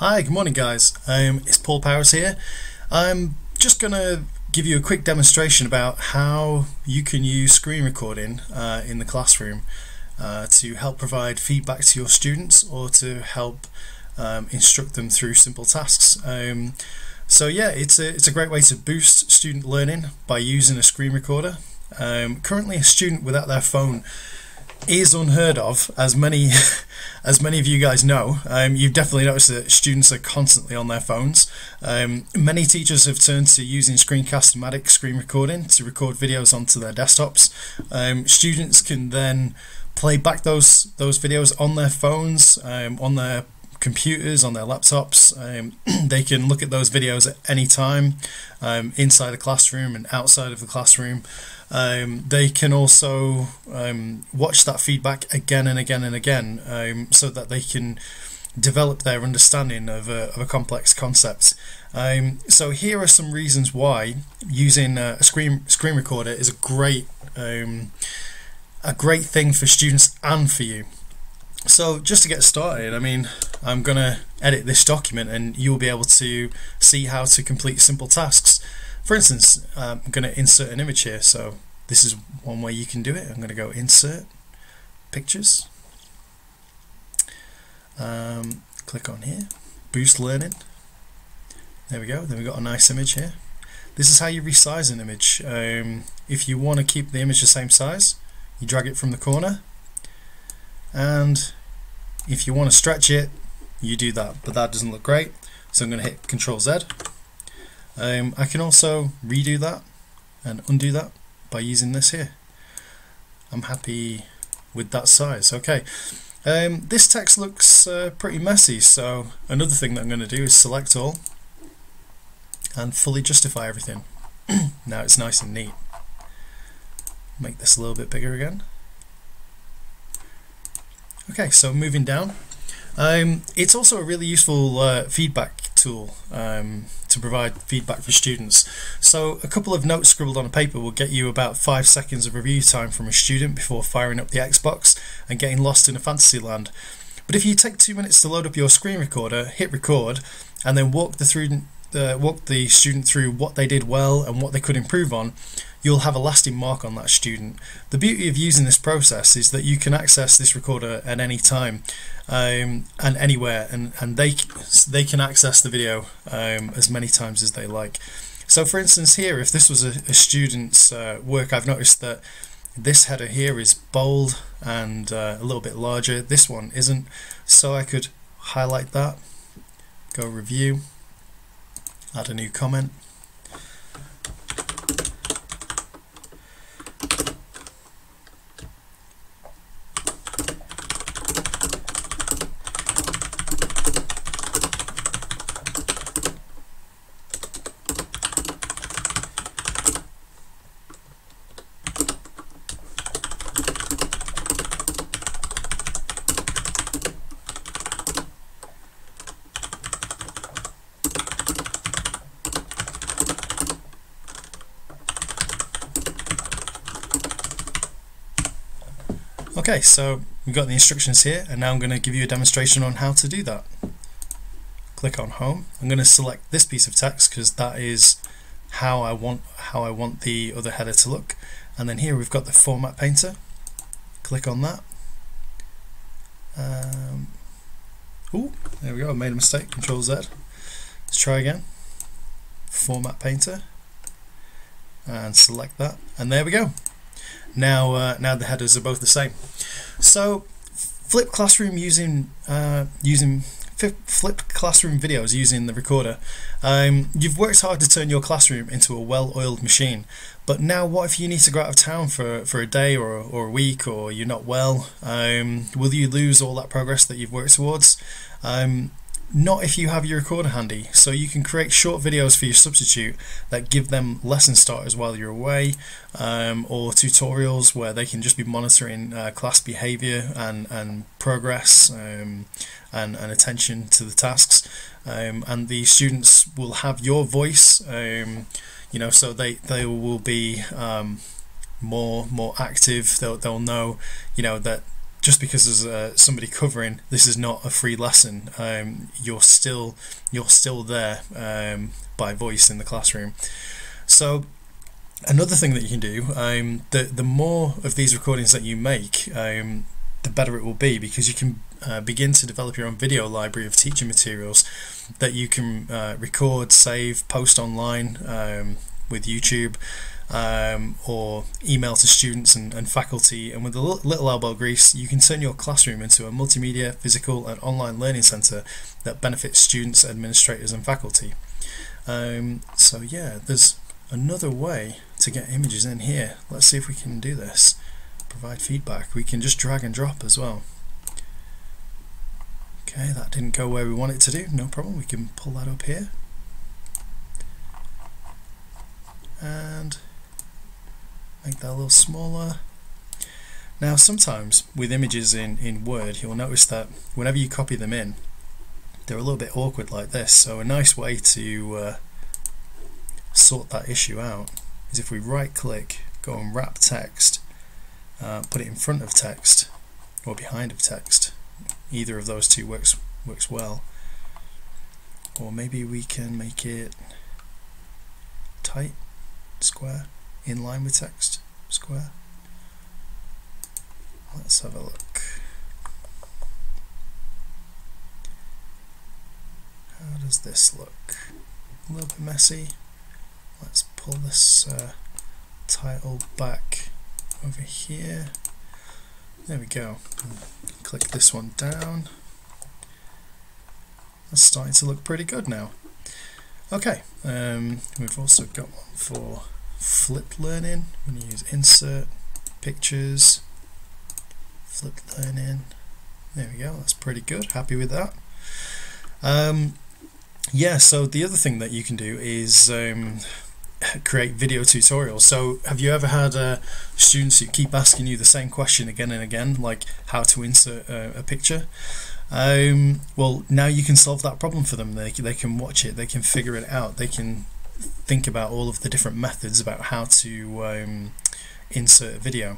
Hi, good morning guys. It's Paul Powers here. I'm just going to give you a quick demonstration about how you can use screen recording in the classroom to help provide feedback to your students or to help instruct them through simple tasks. So yeah, it's a great way to boost student learning by using a screen recorder. Currently a student without their phone is unheard of, as many of you guys know. You've definitely noticed that students are constantly on their phones. Many teachers have turned to using Screencast-O-Matic screen recording to record videos onto their desktops. Students can then play back those videos on their phones, on their computers, on their laptops. They can look at those videos at any time, inside the classroom and outside of the classroom. They can also watch that feedback again and again and again, so that they can develop their understanding of a complex concept. So here are some reasons why using a screen recorder is a great thing for students and for you. So just to get started, I'm going to edit this document and you'll be able to see how to complete simple tasks. For instance, I'm going to insert an image here, so this is one way you can do it. I'm going to go Insert, Pictures, click on here, Boost Learning. There we go, then we've got a nice image here. This is how you resize an image. If you want to keep the image the same size, you drag it from the corner, and if you want to stretch it, you do that, but that doesn't look great, so I'm going to hit Ctrl Z. I can also redo that and undo that by using this here. I'm happy with that size. Okay, this text looks pretty messy, so another thing that I'm going to do is select all and fully justify everything. Now it's nice and neat. Make this a little bit bigger again. Okay, so moving down, it's also a really useful feedback tool to provide feedback for students. So a couple of notes scribbled on a paper will get you about 5 seconds of review time from a student before firing up the Xbox and getting lost in a fantasy land. But if you take 2 minutes to load up your screen recorder, hit record, and then walk the student through what they did well and what they could improve on, you'll have a lasting mark on that student. The beauty of using this process is that you can access this recorder at any time and anywhere, and they can access the video as many times as they like. So for instance here, if this was a student's work, I've noticed that this header here is bold and a little bit larger. This one isn't, so I could highlight that, go review, add a new comment. Okay, so we've got the instructions here, and now I'm going to give you a demonstration on how to do that. Click on Home. I'm going to select this piece of text because that is how I want the other header to look. And then here we've got the Format Painter. Click on that. Oh, there we go. I made a mistake. Ctrl Z. Let's try again. Format Painter, and select that, and there we go. Now the headers are both the same. So flipped classroom flipped classroom videos using the recorder. You've worked hard to turn your classroom into a well-oiled machine, but now what if you need to go out of town for a day or a week, or you're not well? Will you lose all that progress that you've worked towards? Not if you have your recorder handy. So you can create short videos for your substitute that give them lesson starters while you're away, or tutorials where they can just be monitoring class behavior and progress, and attention to the tasks, and the students will have your voice, so they will be more active. They'll know that just because there's somebody covering, this is not a free lesson. You're still there by voice in the classroom. So another thing that you can do, the more of these recordings that you make, the better it will be, because you can begin to develop your own video library of teaching materials that you can record, save, post online with YouTube, or email to students and faculty. And with a little elbow grease, you can turn your classroom into a multimedia, physical and online learning centre that benefits students, administrators and faculty. So yeah, there's another way to get images in here. Let's see if we can do this. Provide feedback. We can just drag and drop as well. Okay, that didn't go where we want it to do. No problem, we can pull that up here and make that a little smaller. Now sometimes with images in Word, you'll notice that whenever you copy them in, they're a little bit awkward like this. So a nice way to sort that issue out is if we right click, go and wrap text, put it in front of text or behind of text. Either of those two works well. Or maybe we can make it tight, square, in line with text, square. Let's have a look. How does this look? A little bit messy. Let's pull this title back over here. There we go. Click this one down. That's starting to look pretty good now. Okay, we've also got one for flipped learning. I'm going to use insert, pictures, flipped learning. There we go, that's pretty good. Happy with that. Yeah, so the other thing that you can do is create video tutorials. So have you ever had students who keep asking you the same question again and again, like how to insert a picture? Well, now you can solve that problem for them. They can watch it, they can figure it out, they can think about all of the different methods about how to insert a video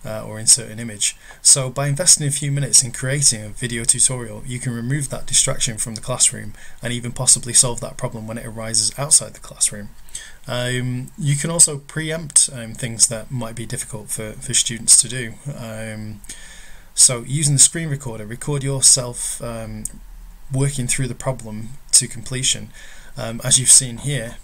or insert an image. So by investing a few minutes in creating a video tutorial, you can remove that distraction from the classroom and even possibly solve that problem when it arises outside the classroom. You can also preempt things that might be difficult for students to do. So using the screen recorder, record yourself working through the problem to completion. As you've seen here,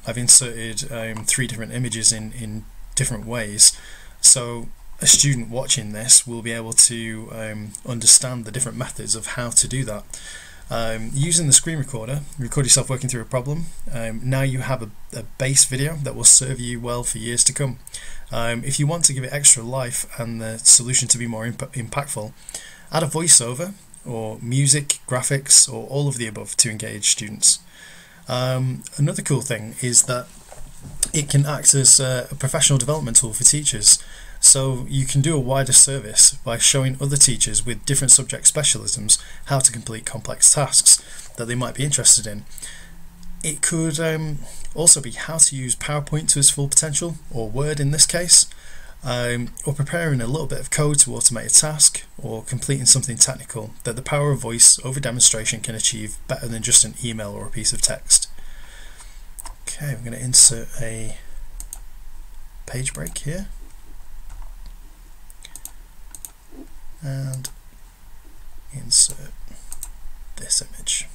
I've inserted 3 different images in different ways. So a student watching this will be able to understand the different methods of how to do that. Using the screen recorder, record yourself working through a problem. Now you have a base video that will serve you well for years to come. If you want to give it extra life and the solution to be more impactful, add a voiceover or music, graphics, or all of the above to engage students. Another cool thing is that it can act as a professional development tool for teachers. So you can do a wider service by showing other teachers with different subject specialisms how to complete complex tasks that they might be interested in. It could also be how to use PowerPoint to its full potential, or Word in this case, or preparing a little bit of code to automate a task, or completing something technical that the power of voice over demonstration can achieve better than just an email or a piece of text. Okay, I'm going to insert a page break here. And insert this image.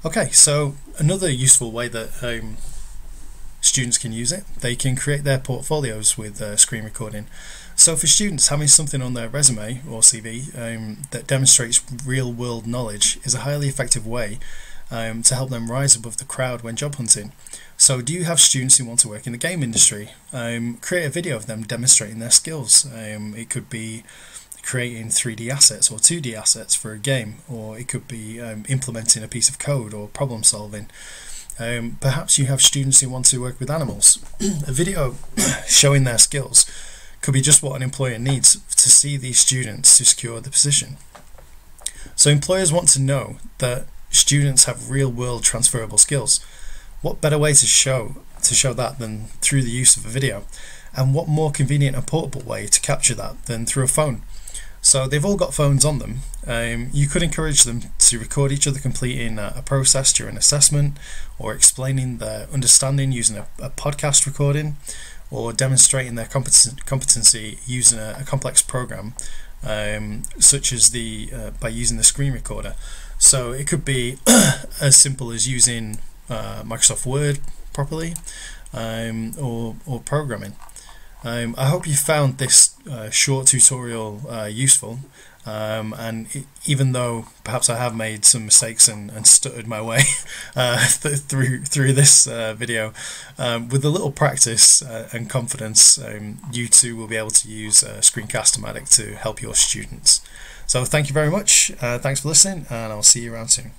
Okay, so another useful way that students can use it, they can create their portfolios with screen recording. So for students, having something on their resume or CV that demonstrates real-world knowledge is a highly effective way to help them rise above the crowd when job hunting. So do you have students who want to work in the game industry? Create a video of them demonstrating their skills. It could be creating 3D assets or 2D assets for a game, or it could be implementing a piece of code or problem solving. Perhaps you have students who want to work with animals. A video showing their skills could be just what an employer needs to see these students to secure the position. So employers want to know that students have real-world transferable skills. What better way to show that than through the use of a video? And what more convenient and portable way to capture that than through a phone? So they've all got phones on them. You could encourage them to record each other completing a process during assessment, or explaining their understanding using a podcast recording, or demonstrating their competency using a complex program, such as by using the screen recorder. So it could be as simple as using Microsoft Word properly, or programming. I hope you found this short tutorial useful, and even though perhaps I have made some mistakes and stuttered my way through this video, with a little practice and confidence, you too will be able to use Screencast-O-Matic to help your students. So thank you very much, thanks for listening, and I'll see you around soon.